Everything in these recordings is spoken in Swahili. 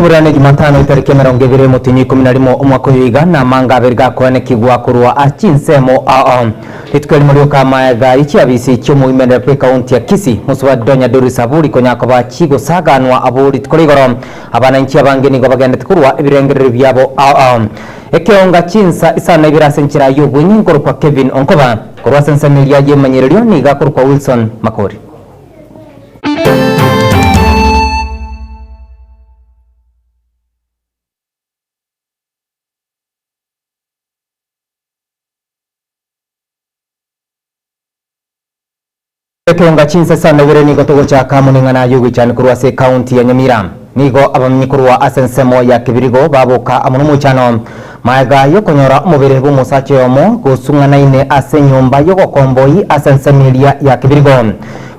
Tuburane Jumatano itariki 20 Mutinyi 11 umwaka w'iga na manga berga kwane kigwa kurwa achinsemo litweli muri kamaga icyabisi cyo mu Imene County ya Kisii muswa donya Dorisaburi konyako bakigo saganwa aburi tkorigoro abana nchi abangeni go bagenda tkurwa ibirengerero byabo Ekeonga Chinsa Isano Ibere senkira yubunyi ngorwa Kevin Onkoba korwa sensamili yaje manyerero ni gakorwa Wilson Makori. Ekeonga Chinsa Isano Ibere nigo togo cha kamuningana yugi cyane kurwa se county ya Nyamira nigo abamyikurwa asensemo ya kibirigo baboka amunumu cyano maega yo konyora umubere bw'umusace yomo gusungana ine asenyumba yo gokomboyi asensemilia ya kibirigo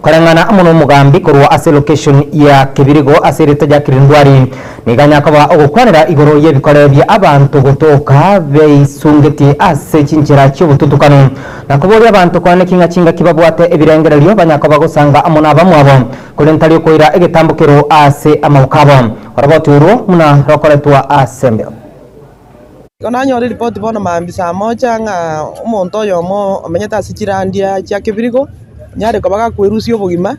karangana amuno mugambi kurwa ase location ya kibirigo asereta ya kirindwari niganya kaba ogukwanira igoro yebikorera bya abantu gutoka beisungeti ase cinjira cyo bututukano nakobori abantu kwane kinga kibabwate ebirengerero banyakaba gusanga amuna abamwabo kurentari koira egetambukero ase amukabo waraboturo muna rokoretwa asembe onanyore report bona mambi saa moja nga umuntu yomo amenyeta sikirandia cya kibirigo nyare ko baga kwerusio bugima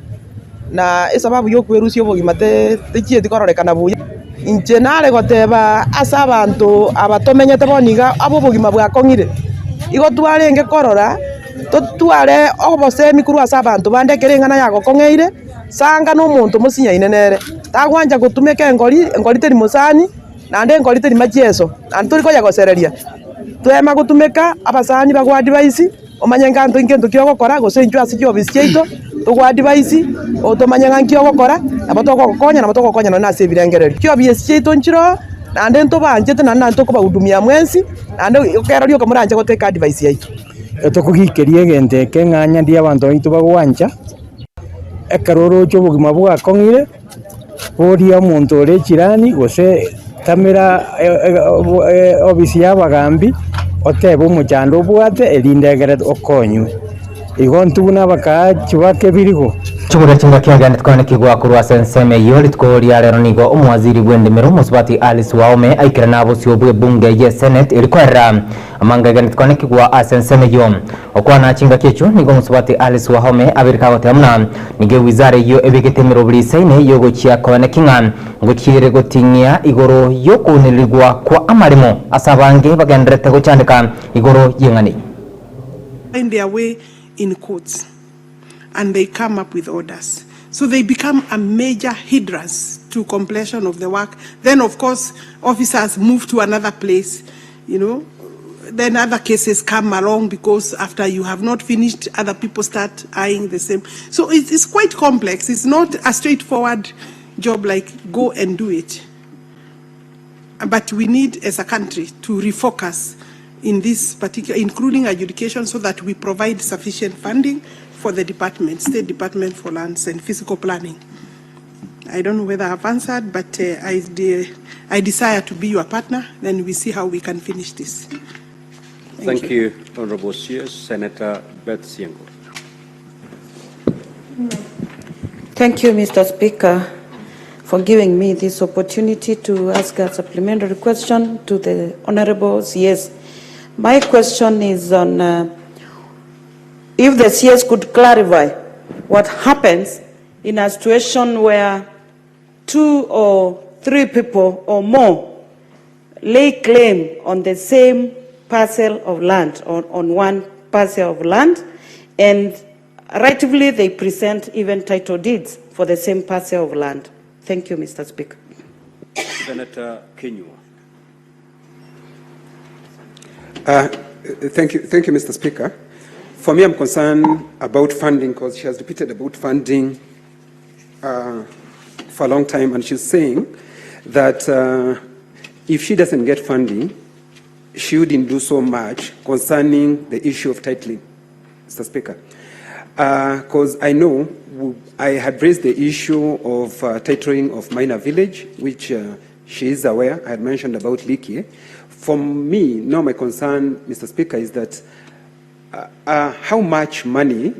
na esababu yo kwerusio bugima te kie dikorekana buya inje nare goteba asa abantu abatomenyete boniga abo bugima bwa kongire igo twarenge korora to tware obose mikuru asa abantu bandekere ngana yago kongeire sanga no muntu musinya inenere tagwanja gutumeke ngori teri musani nande ngori teri majeso anturi ko yagosereria twema gutumeka abasani bagwa device omanyanga nto ingento kyo gukora gosenjwa asikyo biskeito tugwa device otomanyanga nkyo gukora abatoko kokonya na batoko kokonya na sebirengereri kyo biskeito nchiro nande nto banjete na nto ko bahudumia mwensi nande ukerorio ko muranje goteka device yaito etokugikerie gente kenganya ndi abantu itu bagwanja ekaroro cyo bugima bwa kongire bori omuntu ore kirani gose kamera obisi yabagambi otebo muchando bwate elindegere okonywe igo ntubuna bakachi bakebirigo chubura chinga kyagane twone kigwa kurwa senseme yori tkoria rero nigo umwaziri gwendemero musbati Alice Waume aikira nabo siobwe bunge ye Senate ilikwera amanga gane twone kigwa asenseme yo okwana chinga kecho nigo musbati Alice Waume abirika gotemna nige wizara yo ebegetemero bulisaine yogo chia kone kingan ngokire gotinya igoro yo kunilirwa kwa amarimo asabange bagendrete go chandika igoro yengani find their way in courts and they come up with orders. So they become a major hindrance to completion of the work. Then of course, officers move to another place, you know, then other cases come along because after you have not finished, other people start eyeing the same. So it's quite complex. It's not a straightforward job like go and do it. But we need as a country to refocus in this particular, including adjudication, so that we provide sufficient funding for the department, State Department for Lands and Physical Planning. I don't know whether I've answered, but I desire to be your partner. Then we see how we can finish this. Thank you, Honorable Sears. Senator Beth Siengo. Thank you, Mr. Speaker, for giving me this opportunity to ask a supplementary question to the Honorable CS. My question is on if the CS could clarify what happens in a situation where 2 or 3 people or more lay claim on the same parcel of land, or on one parcel of land, and rightfully they present even title deeds for the same parcel of land. Thank you, Mr. Speaker. Senator Kenyua. Thank you, Mr. Speaker. For me, I'm concerned about funding because she has repeated about funding for a long time, and she's saying that if she doesn't get funding, she wouldn't do so much concerning the issue of titling, Mr. Speaker. Because I know I had raised the issue of titling of Minor Village, which she is aware. I had mentioned about Likie. For me, now my concern, Mr. Speaker, is that how much money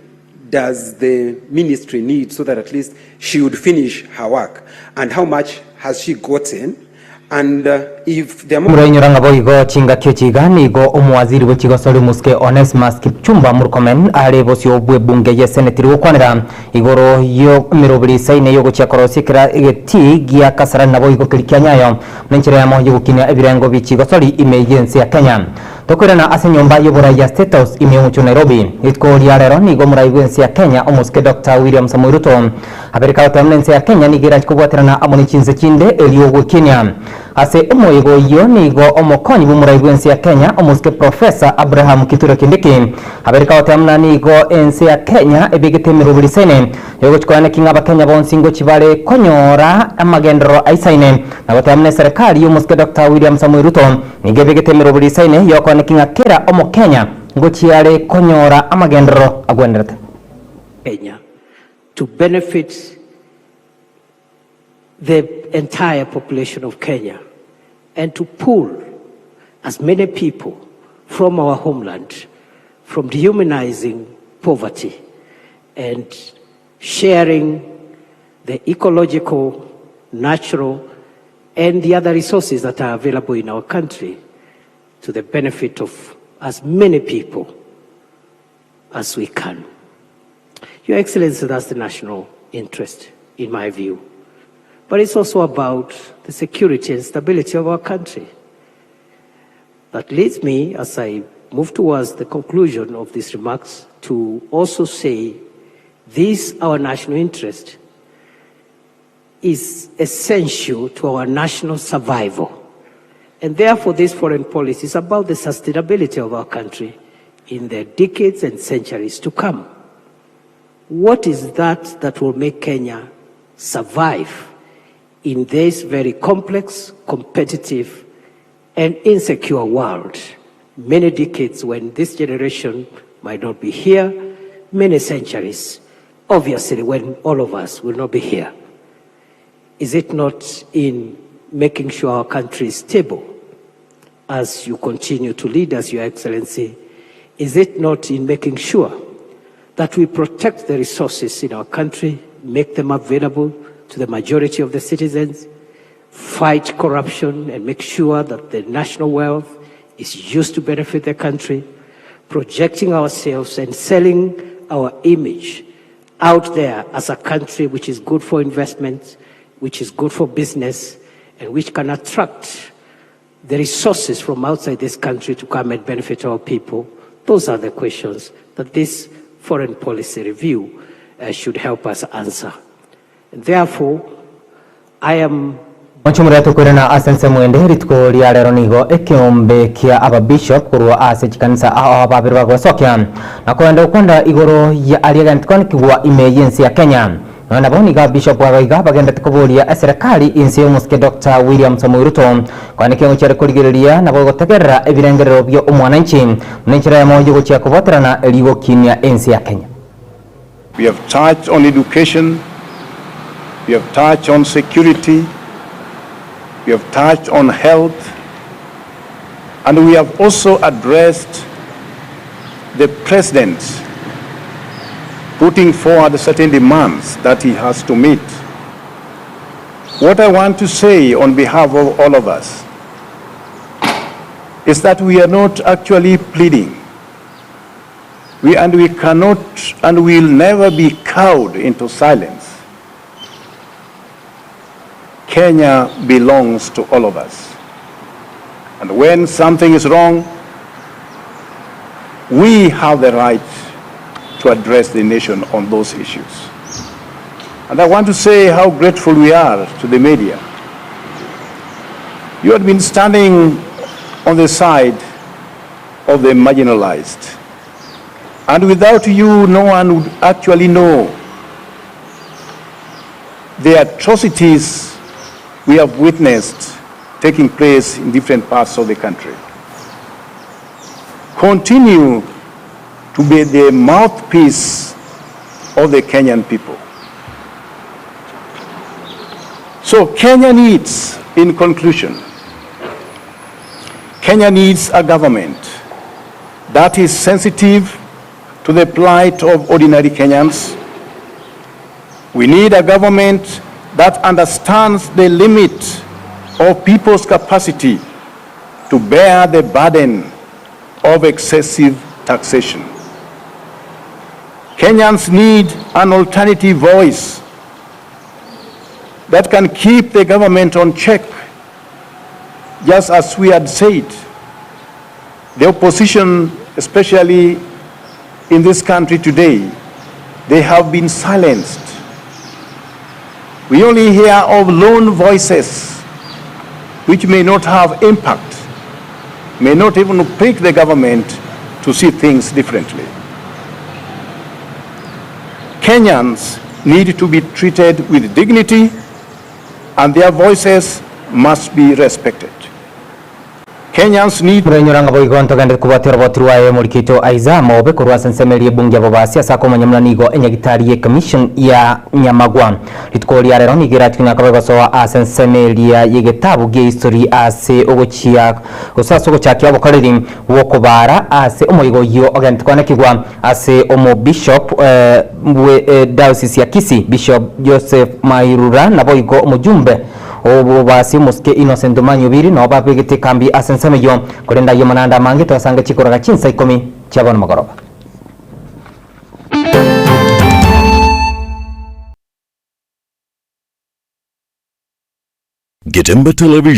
does the ministry need so that at least she would finish her work? And how much has she gotten? And if the murainyuranga boigo chinga kyochiga nigo omwaziri w'ekigo sori muske Onesmus Kipchumba Murkomen ari bosio bwe bunge ye senetiri gukwanira igoro yo mirobiri saine yo guchakoro sikira igeti gia kasara nabo igo kirikia nyayo nenchira yamo yugukinya ebirengo bichigo sori emergency ya Kenya tokwirana ase nyomba yobora ya State House imeuchu Nairobi itko liarero nigo muraiwensi ya Kenya omuske Dr. William Samoei Ruto aberika otamnense ya Kenya nigira kubwaterana amoni chinze chinde eliyo gukinya ase omoigo yo nigo omokonyi bumuraiwensi ya Kenya omuske Professor Abraham Kithure Kindiki aberika otamna nigo ense ya Kenya ebigete mirubiri sene yogo chikwana kinga Kenya bonsingo chibale konyora amagendero aisaine na otamne serikali omuske Dr. William Samoei Ruto nigebigete mirubiri sene yoko kinga kera omo Kenya ngochiare konyora amagendero agwenderete Kenya to benefit the entire population of Kenya and to pull as many people from our homeland, from dehumanizing poverty and sharing the ecological, natural, and the other resources that are available in our country to the benefit of as many people as we can. Your Excellency, that's the national interest, in my view. But it's also about the security and stability of our country. That leads me, as I move towards the conclusion of these remarks, to also say this, our national interest, is essential to our national survival. And therefore, this foreign policy is about the sustainability of our country in the decades and centuries to come. What is that will make Kenya survive in this very complex, competitive, and insecure world? Many decades when this generation might not be here, many centuries, obviously, when all of us will not be here. Is it not in making sure our country is stable as you continue to lead us, Your Excellency? Is it not in making sure that we protect the resources in our country, make them available to the majority of the citizens, fight corruption and make sure that the national wealth is used to benefit the country, projecting ourselves and selling our image out there as a country which is good for investment, which is good for business, and which can attract the resources from outside this country to come and benefit our people? Those are the questions that this foreign policy review should help us answer. And therefore, I am Machumura tukurena asense mwende ritko liarero nigo ekeombe kia aba bishop kurwa ase chikanisa ababiri bagwa sokya na kwenda ukwenda igoro ya aliagantikoni kiwa emergency ya Kenya na boniga bishop wagaiga bagenda tukubulia serikali insi umuske Dr. William Samoei Ruto kwani kengo cyari kurigireria na bogotegerera ebirengerero byo umwananchi munenchira ya moyo gucya kuboterana ligo kinya ensi ya Kenya. We have touched on education, we have touched on security, we have touched on health, and we have also addressed the president putting forward certain demands that he has to meet. What I want to say on behalf of all of us is that we are not actually pleading. We cannot and will never be cowed into silence. Kenya belongs to all of us. And when something is wrong, we have the right to address the nation on those issues. And I want to say how grateful we are to the media. You have been standing on the side of the marginalized. And without you, no one would actually know the atrocities we have witnessed taking place in different parts of the country. Continue to be the mouthpiece of the Kenyan people. So Kenya needs, in conclusion, Kenya needs a government that is sensitive to the plight of ordinary Kenyans. We need a government that understands the limit of people's capacity to bear the burden of excessive taxation. Kenyans need an alternative voice that can keep the government on check. Just as we had said, the opposition, especially in this country today, they have been silenced. We only hear of lone voices which may not have impact, may not even prick the government to see things differently. Kenyans need to be treated with dignity, and their voices must be respected. Kenyans need Kurenyuranga boigonto gande kubatira boturwaye murikito Isano be kurwa sensemerie bunge bobasi sako manyamlanigo enyagitari commission ya Nyamagwa litkoria rero nigira twinya kabego so asensemeria yegetabu ge history ase ogochia usaso gochakia bokoreri wokobara ase omoyigo yo ogent kwanekigwa ase omo bishop diocese ya Kisii Bishop Joseph Mairura na boigo omujumbe obo basi muske Innocent Manyubiri no babegete kambi asenseme yo kurenda yo mananda mangi twasanga chikoraga Chinsa 10 cyabona magoroba. Getembe Television